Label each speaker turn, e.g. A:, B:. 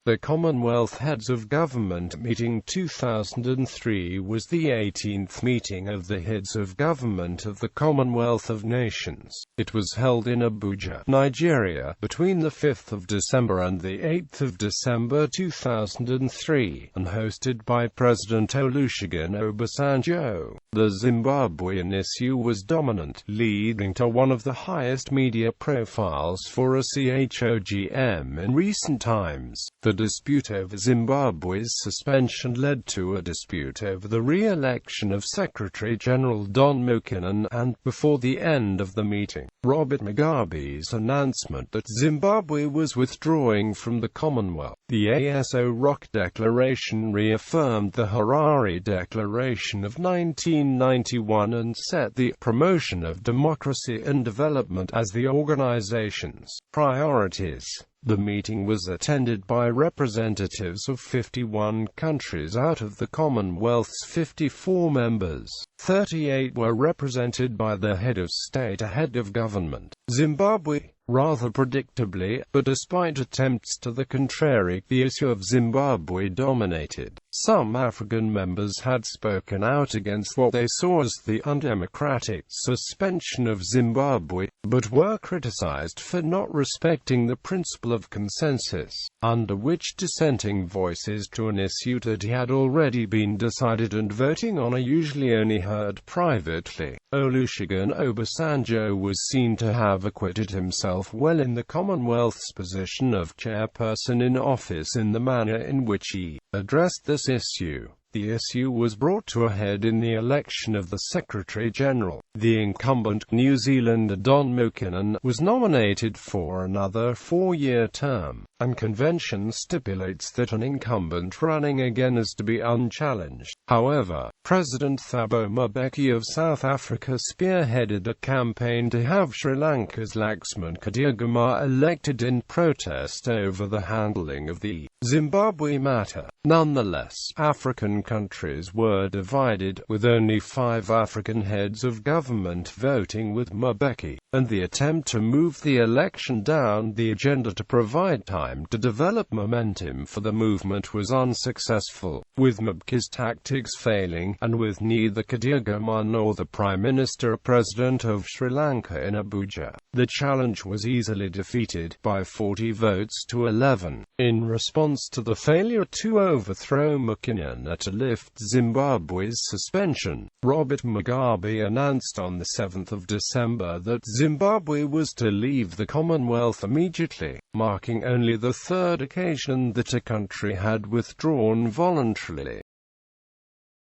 A: The Commonwealth Heads of Government Meeting 2003 was the 18th meeting of the Heads of Government of the Commonwealth of Nations. It was held in Abuja, Nigeria, between the 5th of December and the 8th of December 2003, and hosted by President Olusegun Obasanjo. The Zimbabwean issue was dominant, leading to one of the highest media profiles for a CHOGM in recent times. The dispute over Zimbabwe's suspension led to a dispute over the re-election of Secretary-General Don McKinnon, and, before the end of the meeting, Robert Mugabe's announcement that Zimbabwe was withdrawing from the Commonwealth. The ASO Rock Declaration reaffirmed the Harare Declaration of 1991 and set the promotion of democracy and development as the organization's priorities. The meeting was attended by representatives of 51 countries out of the Commonwealth's 54 members. 38 were represented by the head of state or head of government. Zimbabwe. Rather predictably, but despite attempts to the contrary, the issue of Zimbabwe dominated. Some African members had spoken out against what they saw as the undemocratic suspension of Zimbabwe, but were criticized for not respecting the principle of consensus, under which dissenting voices to an issue that had already been decided and voting on are usually only heard privately. Olusegun Obasanjo was seen to have acquitted himself well in the Commonwealth's position of chairperson in office in the manner in which he addressed this issue. The issue was brought to a head in the election of the Secretary-General. The incumbent New Zealander Don McKinnon was nominated for another 4-year term, and convention stipulates that an incumbent running again is to be unchallenged. However, President Thabo Mbeki of South Africa spearheaded a campaign to have Sri Lanka's Laxman Kadiagama elected in protest over the handling of the Zimbabwe matter. Nonetheless, African countries were divided, with only 5 African heads of government voting with Mbeki, and the attempt to move the election down the agenda to provide time to develop momentum for the movement was unsuccessful, with Mbeki's tactics failing, and with neither Kadiagama nor the Prime Minister or President of Sri Lanka in Abuja. The challenge was easily defeated by 40 votes to 11. In response to the failure to overthrow McKinnon or to lift Zimbabwe's suspension, Robert Mugabe announced on the 7th of December that Zimbabwe was to leave the Commonwealth immediately, marking only the 3rd occasion that a country had withdrawn voluntarily.